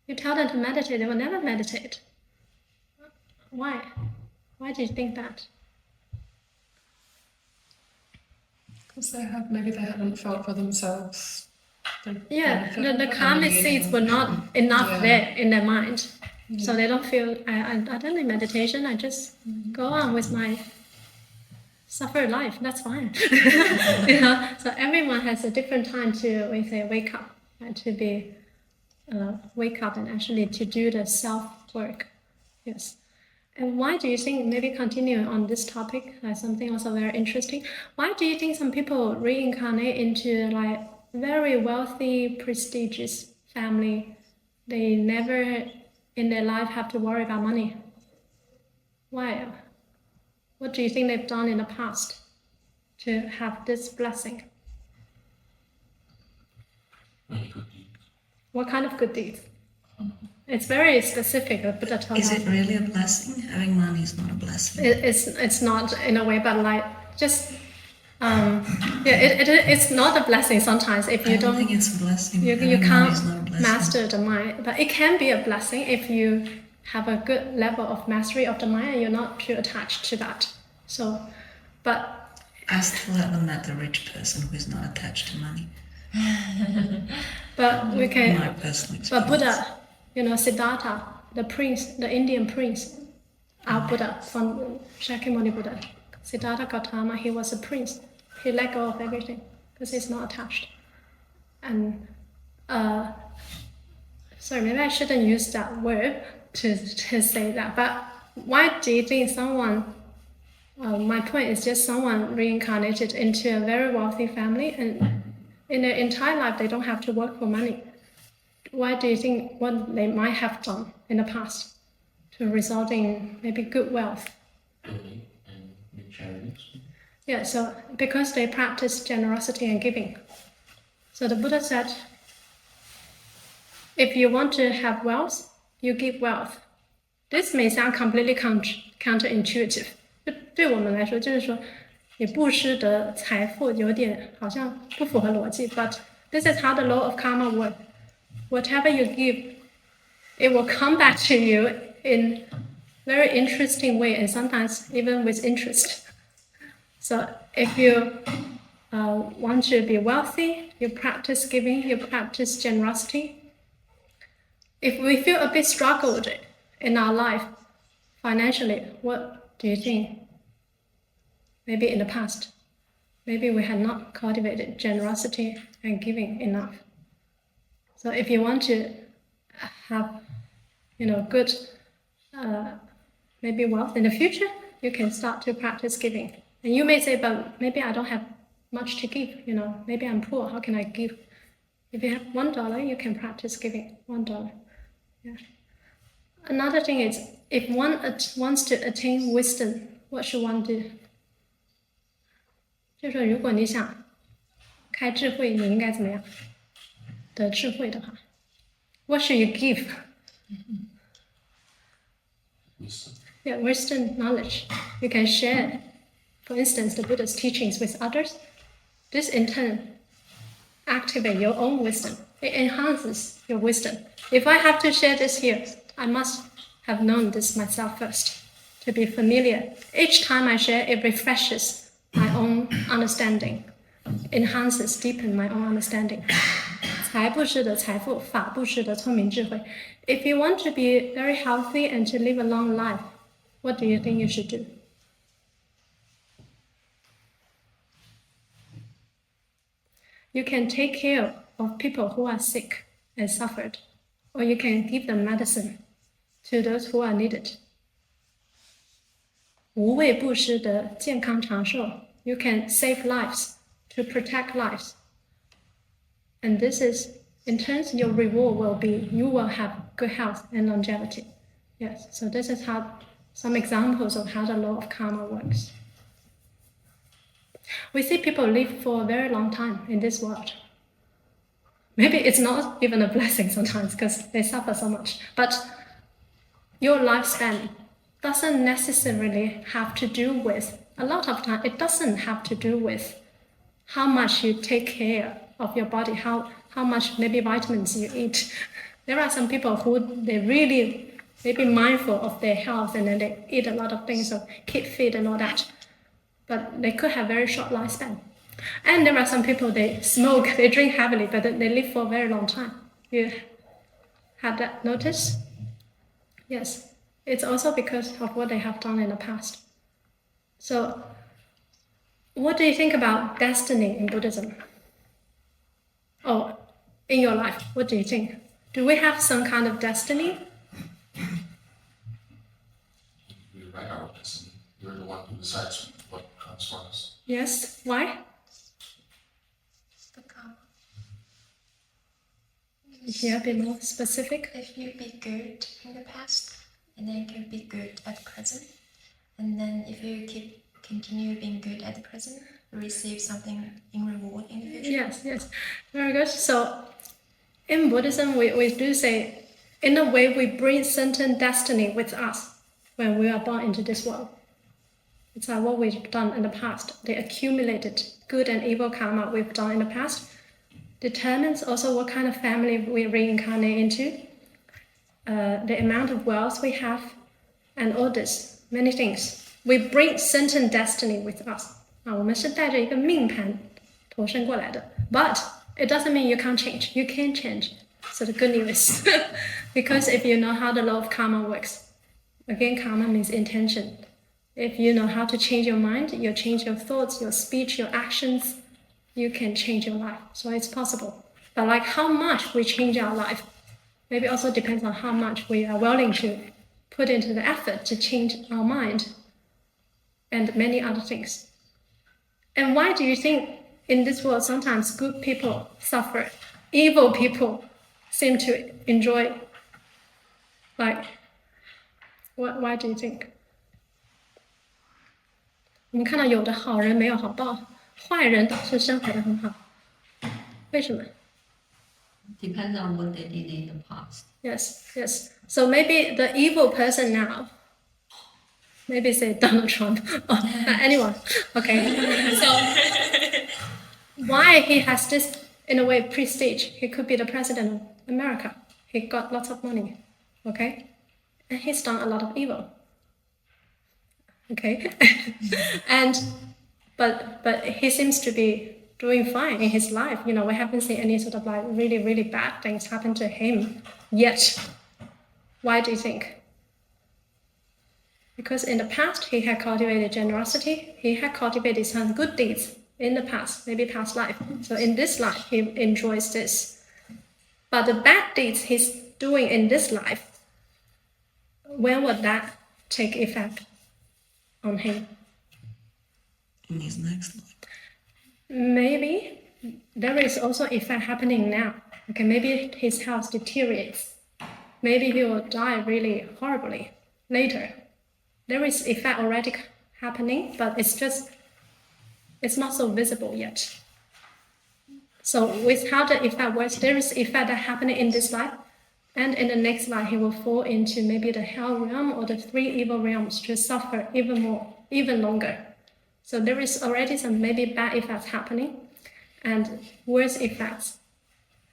You tell them to meditate, they will never meditate. Why? Why do you think that? Because maybe they haven't felt for themselves. The karmic seeds were not enough there in their mind. So they don't feel, I don't need meditation, I just go on with my suffered life, that's fine. So everyone has a different time to, we say, wake up, and to be, wake up and actually to do the self-work. Yes. And why do you think, maybe continuing on this topic, something also very interesting, why do you think some people reincarnate into like very wealthy, prestigious family? They never in their life have to worry about money. Why? What do you think they've done in the past to have this blessing? Many good deeds. What kind of good deeds? It's very specific. Buddha told us. Is it really a blessing? Having money is not a blessing. It's not in a way, but like just it's not a blessing sometimes if you don't think it's a blessing. You can't master the mind, but it can be a blessing if you have a good level of mastery of the mind and you're not too attached to that. So, but I still haven't met a rich person who is not attached to money. But we can. My personal experience. But Buddha, Siddhartha, the prince, the Indian prince, our Buddha from Shakyamuni Buddha, Siddhartha Gautama, he was a prince. He let go of everything because he's not attached. And sorry, maybe I shouldn't use that word to say that, but why do you think someone, my point is just someone reincarnated into a very wealthy family and in their entire life they don't have to work for money. Why do you think what they might have done in the past to result in maybe good wealth? Donate and make charities. Yeah, so because they practice generosity and giving. So the Buddha said, if you want to have wealth, you give wealth. This may sound completely counterintuitive. 对我们来说，就是说，你布施的财富有点好像不符合逻辑。But this is how the law of karma works. Whatever you give, it will come back to you in very interesting way, and sometimes even with interest. So if you want to be wealthy, you practice giving, you practice generosity. If we feel a bit struggled in our life financially, what do you think? Maybe in the past, maybe we had not cultivated generosity and giving enough. So if you want to have, good, maybe wealth in the future, you can start to practice giving. And you may say, but maybe I don't have much to give, maybe I'm poor, how can I give? If you have $1, you can practice giving $1. Yeah. Another thing is, if one wants to attain wisdom, what should one do? 就是说，如果你想开智慧，你应该怎么样？得智慧的话 ，What should you give? Wisdom. Yeah, wisdom, knowledge. You can share, for instance, the Buddha's teachings with others. This in turn activates your own wisdom. It enhances your wisdom. If I have to share this here, I must have known this myself first, to be familiar. Each time I share, it refreshes my own understanding, enhances, deepens my own understanding. 财布施的财富，法布施的聪明智慧。If you want to be very healthy and to live a long life, what do you think you should do? You can take care of people who are sick and suffered, or you can give them medicine to those who are needed. 无畏布施的健康长寿 you can save lives, to protect lives. And this is, in turn, your reward will be, you will have good health and longevity. Yes, so this is how, some examples of how the law of karma works. We see people live for a very long time in this world. Maybe it's not even a blessing sometimes because they suffer so much. But your lifespan doesn't necessarily have to do with, a lot of time, it doesn't have to do with how much you take care of your body, how much maybe vitamins you eat. There are some people who they really maybe mindful of their health and then they eat a lot of things, so keep fit and all that. But they could have very short lifespan. And there are some people, they smoke, they drink heavily, but they live for a very long time. You had that notice? Yes. It's also because of what they have done in the past. So, what do you think about destiny in Buddhism? Oh, in your life, what do you think? Do we have some kind of destiny? We write our destiny. We're the one who decides what comes for us. Yes. Why? The karma. Yeah, be more specific. If you be good in the past, and then you can be good at the present, and then if you continue being good at the present, you receive something in reward in the future. Yes, very good. So, in Buddhism, we do say, in a way, we bring certain destiny with us when we are born into this world. It's like what we've done in the past. The accumulated good and evil karma we've done in the past determines also what kind of family we reincarnate into, the amount of wealth we have, and all this, many things. We bring certain destiny with us. 我们是带着一个命盘投生过来的 But it doesn't mean you can't change. You can change. So the good news, because if you know how the law of karma works, again, karma means intention. If you know how to change your mind, you change your thoughts, your speech, your actions, you can change your life. So it's possible. But like how much we change our life, maybe also depends on how much we are willing to put into the effort to change our mind and many other things. And why do you think in this world sometimes good people suffer, evil people seem to enjoy? Like, why do you think? 我们看到有的好人没有好报，坏人倒是生活得很好，为什么？ Depends on what they did in the past. Yes. So maybe the evil person now, maybe say Donald Trump or anyone. Okay. So why he has this, in a way, prestige? He could be the president of America. He got lots of money. Okay. And he's done a lot of evil. Okay. But he seems to be doing fine in his life. You know, we haven't seen any sort of like really, really bad things happen to him yet. Why do you think? Because in the past, he had cultivated generosity. He had cultivated some good deeds in the past, maybe past life. So in this life, he enjoys this. But the bad deeds he's doing in this life, when would that take effect on him? In his next life. Maybe there is also effect happening now. Okay, maybe his health deteriorates. Maybe he will die really horribly later. There is effect already happening, but it's not so visible yet. So with how the effect works, there is effect that happening in this life, and in the next life he will fall into maybe the hell realm or the three evil realms to suffer even more, even longer. So there is already some maybe bad effects happening and worse effects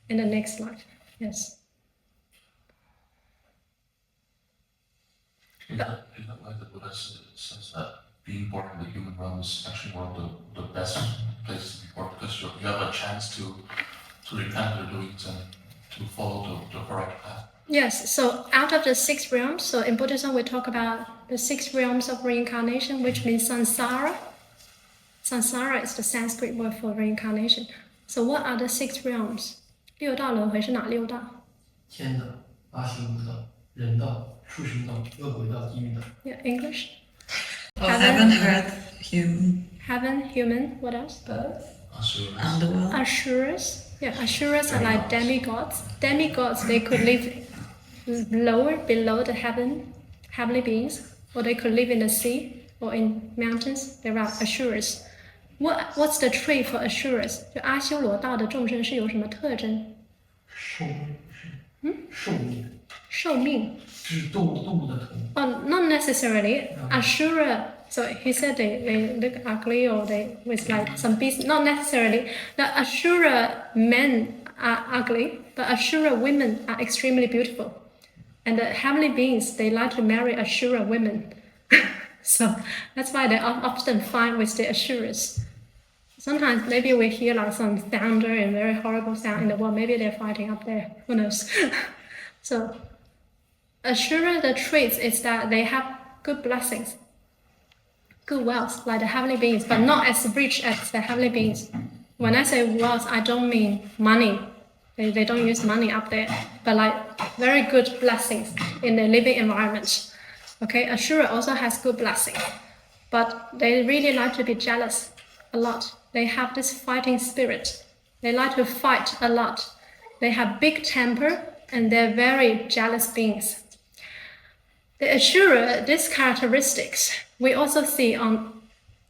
in the next life. Yes. Is that why the Buddha says that being born in the human realm is actually one of the best places to be born, because you have a chance to repent your doings and to follow the correct path? Yes, so out of the 6 realms, so in Buddhism we talk about the 6 realms of reincarnation, which means samsara. Samsara is the Sanskrit word for reincarnation. So what are the 6 realms? 6道轮回是哪6道？天道、八行五道、人道、畜生道、恶鬼道、地狱道。 Yeah, English. Heaven, earth, human. Heaven, human, what else? Asuras. Underworld. Asuras. Yeah, Asuras are like demigods. Demigods, they could live lower, below the heavenly beings, or they could live in the sea or in mountains. There are Asuras. What's the trait for Asuras? 就阿修罗道的众生是有什么特征？寿命。寿命。是动物的头。Oh, not necessarily. Ashura. So he said they look ugly or they with like some beasts. Not necessarily. The Ashura men are ugly, but Ashura women are extremely beautiful. And the heavenly beings, they like to marry Ashura women. So that's why they often fight with the Asuras. Sometimes maybe we hear like some thunder and very horrible sound in the world. Maybe they're fighting up there. Who knows? So Ashura, the traits is that they have good blessings, good wealth, like the heavenly beings, but not as rich as the heavenly beings. When I say wealth, I don't mean money. They don't use money up there, but like very good blessings in the living environment. Okay, Ashura also has good blessings, but they really like to be jealous a lot. They have this fighting spirit. They like to fight a lot. They have big temper and they're very jealous beings. The Ashura, these characteristics, we also see on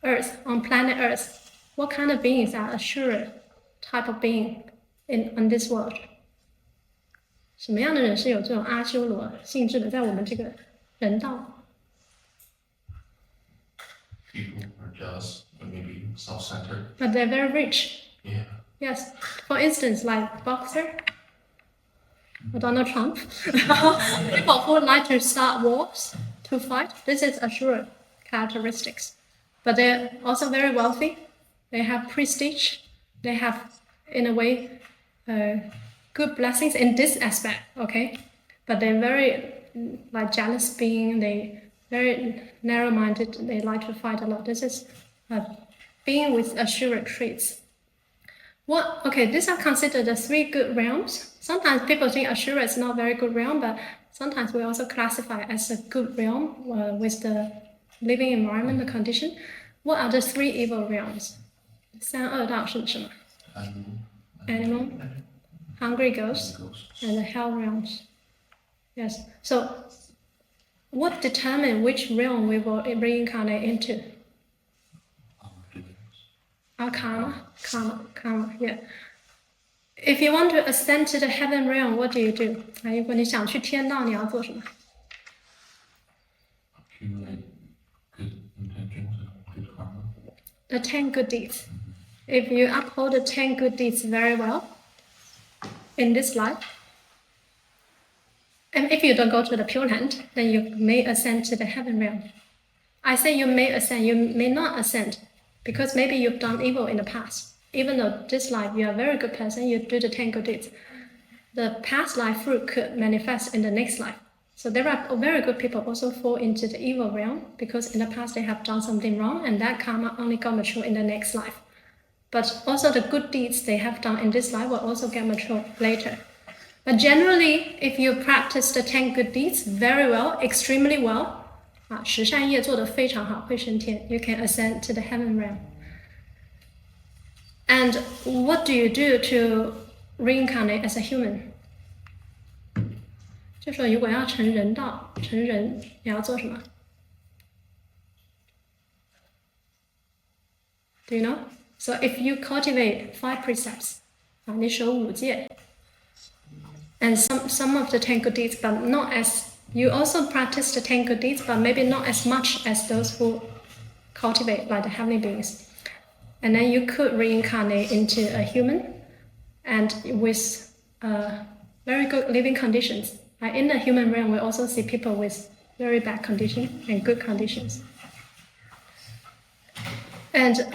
Earth, on planet Earth. What kind of beings are Ashura type of being on this world? 什么样的人是有这种阿修罗性质的，在我们这个人道？ People are jealous and maybe self-centered. But they're very rich. Yeah. Yes. For instance, like boxer, or Donald Trump. People who like to start wars, to fight. This is Ashura characteristics. But they're also very wealthy. They have prestige. They have, in a way, good blessings in this aspect. Okay, but they're very like jealous being. They very narrow-minded. They like to fight a lot. This is being with Ashura traits. Okay, these are considered the 3 good realms. Sometimes people think Ashura is not very good realm, but sometimes we also classify as a good realm with the living environment, the condition. What are the 3 evil realms? 3恶道是什么？ Animal, hungry ghosts, and the hell realms. Yes. So, what determines which realm we will reincarnate into? Our karma. Yeah. If you want to ascend to the heaven realm, what do you do? 如果你想去天道，你要做什么？ Accumulate good intentions and good karma. The 10 good deeds. If you uphold the 10 good deeds very well in this life, and if you don't go to the Pure Land, then you may ascend to the heaven realm. I say you may ascend, you may not ascend, because maybe you've done evil in the past. Even though this life you are a very good person, you do the 10 good deeds. The past life fruit could manifest in the next life. So there are very good people also fall into the evil realm because in the past they have done something wrong and that karma only got mature in the next life. But also the good deeds they have done in this life will also get mature later. But generally, if you practice the 10 good deeds very well, extremely well, 十善业做得非常好，会升天, you can ascend to the heaven realm. And what do you do to reincarnate as a human? 就说如果要成人道，成人你要做什么？ Do you know? So if you cultivate 5 precepts, 你守5戒, and some of the 10 good deeds, but not as you also practice the 10 good deeds, but maybe not as much as those who cultivate like the heavenly beings. And then you could reincarnate into a human and with very good living conditions. In the human realm, we also see people with very bad conditions and good conditions. And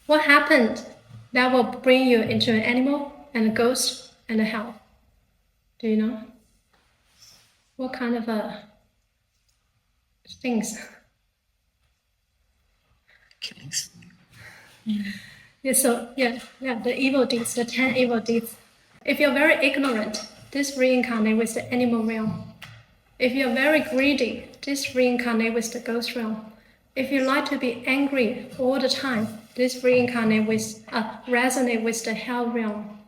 what happened that will bring you into an animal and a ghost and a hell? Do you know? What kind of things? Killings. Yeah, so the evil deeds, the 10 evil deeds. If you're very ignorant, this reincarnate with the animal realm. If you're very greedy, this reincarnate with the ghost realm. If you like to be angry all the time, this reincarnate with resonate with the hell realm.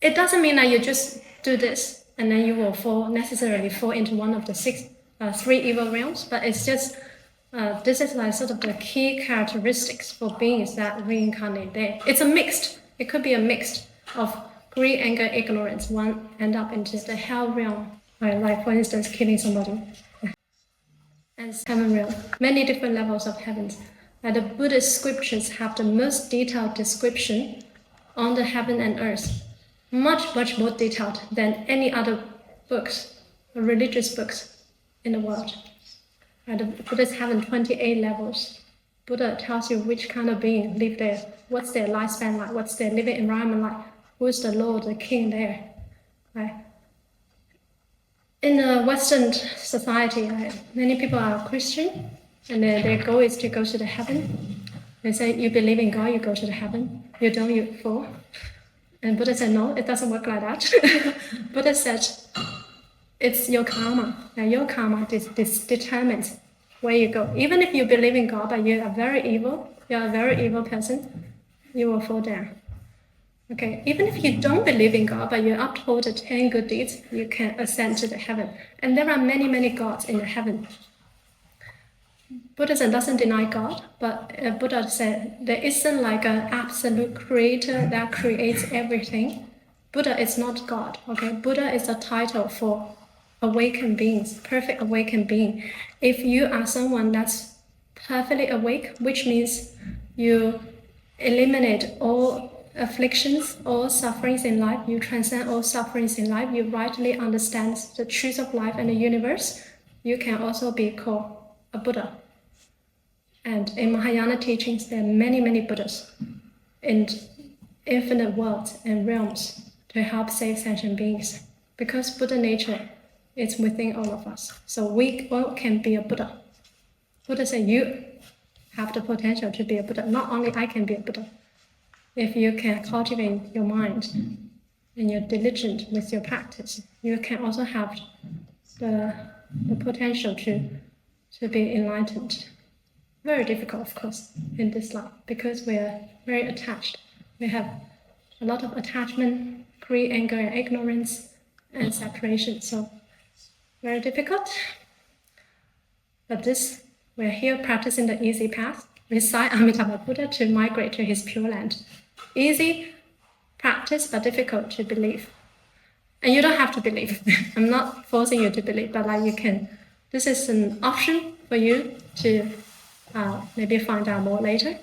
It doesn't mean that you just do this and then you will necessarily fall into one of the 3 evil realms, but it's just this is like sort of the key characteristics for beings that reincarnate there. It's a mixed. It could be a mix of greed, anger, ignorance. One end up into the hell realm, like for instance, killing somebody. And heaven realm, many different levels of heavens. The Buddhist scriptures have the most detailed description on the heaven and earth, much more detailed than any other books, religious books in the world. The Buddhists have 28 levels. Buddha tells you which kind of being live there, what's their lifespan like, what's their living environment like, who's the Lord, the King there. Right? In the Western society, many people are Christian, and their goal is to go to the heaven. They say, you believe in God, you go to the heaven. You don't, you fall. And Buddha said, no, it doesn't work like that. Buddha said, it's your karma. And your karma this determines where you go. Even if you believe in God, but you are very evil, you're a very evil person, you will fall down. Okay, even if you don't believe in God, but you uphold the 10 good deeds, you can ascend to the heaven. And there are many gods in the heaven. Buddhism doesn't deny God, but Buddha said there isn't like an absolute creator that creates everything. Buddha is not God, okay? Buddha is a title for awakened beings, perfect awakened being. If you are someone that's perfectly awake, which means you eliminate all afflictions, all sufferings in life, you transcend all sufferings in life, you rightly understand the truth of life and the universe, you can also be called a Buddha. And in Mahayana teachings, there are many Buddhas in infinite worlds and realms to help save sentient beings. Because Buddha nature is within all of us. So we all can be a Buddha. Buddha said you have the potential to be a Buddha. Not only I can be a Buddha. If you can cultivate your mind and you're diligent with your practice, you can also have the potential to be enlightened. Very difficult, of course, in this life because we are very attached. We have a lot of attachment, greed, anger, and ignorance, and separation. So very difficult. But we're here practicing the easy path. Recite Amitabha Buddha to migrate to his Pure Land. Easy practice, but difficult to believe. And you don't have to believe. I'm not forcing you to believe, but you can. This is an option for you to maybe find out more later.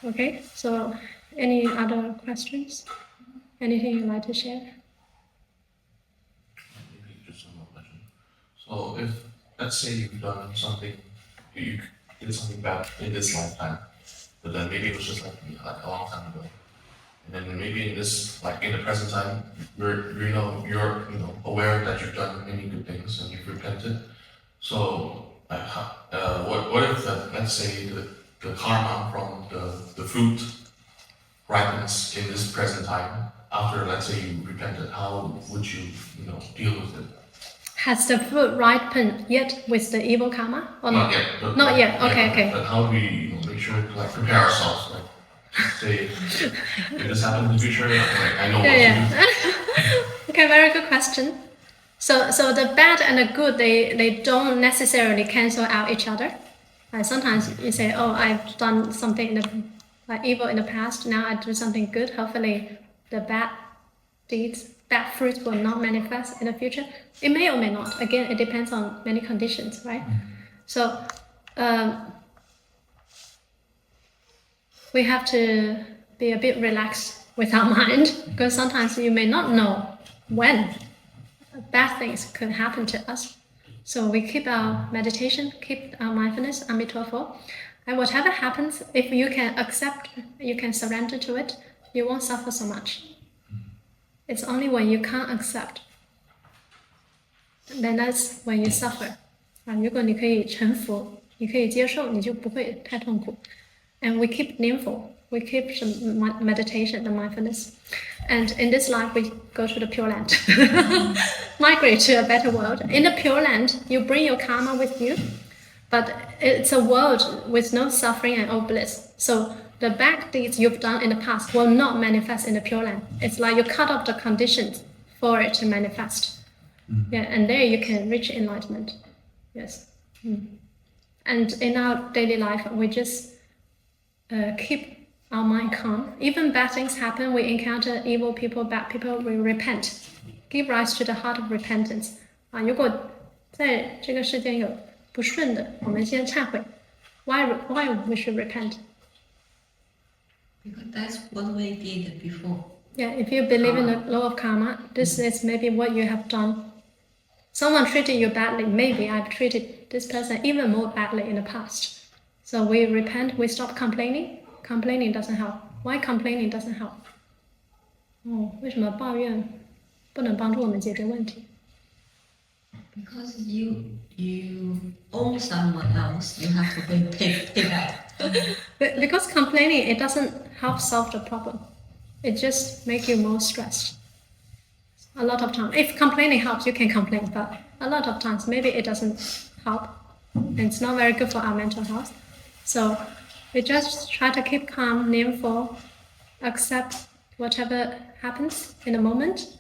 Okay, so any other questions? Anything you'd like to share? Maybe just one more question. So if, let's say you've done something, you did something bad in this lifetime, but then maybe it was just like a long time ago. And then maybe in this, like in the present time, you're aware that you've done many good things and you've repented. So what if let's say the karma from the fruit ripens in this present time after, let's say, you repented? How would you deal with it? Has the fruit ripened yet with the evil karma or not? Not yet. But not yet. Okay, okay. But how do we make sure to prepare ourselves? Say, if this happens in the future, I know what to do. Okay, very good question. So the bad and the good, they don't necessarily cancel out each other. Sometimes you say, oh, I've done something evil in the past, now I do something good. Hopefully the bad deeds, bad fruits will not manifest in the future. It may or may not. Again, it depends on many conditions, right? So we have to be a bit relaxed with our mind because sometimes you may not know when bad things could happen to us. So we keep our meditation, keep our mindfulness, Amituofo, and whatever happens, if you can accept, you can surrender to it, you won't suffer so much. It's only when you can't accept, then that's when you suffer. 如果你可以臣服，你可以接受，你就不会太痛苦。And we keep mindful, we keep some meditation, the mindfulness. And in this life, we go to the Pure Land. Migrate to a better world. In the Pure Land, you bring your karma with you, but it's a world with no suffering and all bliss. So the bad deeds you've done in the past will not manifest in the Pure Land. It's like you cut off the conditions for it to manifest. Yeah, and there you can reach enlightenment. Yes. And in our daily life, we just keep our mind calm. Even bad things happen, we encounter evil people, bad people, we repent. Give rise to the heart of repentance. 如果在这个世间有不顺的，我们先忏悔。Why we should repent? Because that's what we did before. Yeah, if you believe in the law of karma, this is maybe what you have done. Someone treated you badly. Maybe I've treated this person even more badly in the past. So we repent, we stop complaining. Complaining doesn't help. Why complaining doesn't help? 为什么抱怨不能帮助我们解决问题？ Because you own someone else, you have to pay back. Because complaining, it doesn't help solve the problem. It just makes you more stressed. A lot of times, if complaining helps, you can complain. But a lot of times, maybe it doesn't help. And it's not very good for our mental health. So we just try to keep calm, mindful, accept whatever happens in the moment,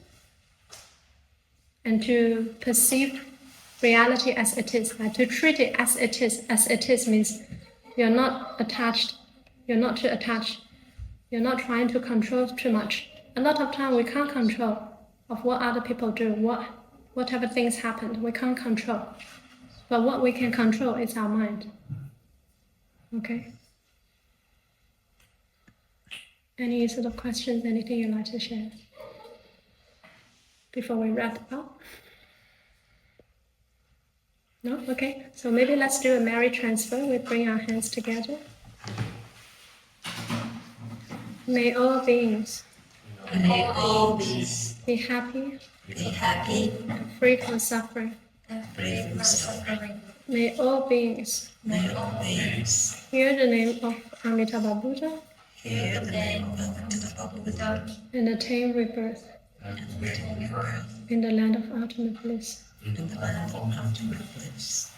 and to perceive reality as it is. To treat it as it is. As it is means you're not attached, you're not too attached, you're not trying to control too much. A lot of time we can't control of what other people do, whatever things happen, we can't control. But what we can control is our mind. Okay? Any sort of questions, anything you'd like to share before we wrap up? No? Okay. So maybe let's do a merit transfer. We bring our hands together. May all beings May all beings be happy, be happy, free from suffering. free from suffering. May all beings May all beings hear the name of Amitabha Buddha hear the name of Amitabha Buddha and attain rebirth and return rebirth in the land of ultimate bliss. in the land of ultimate bliss.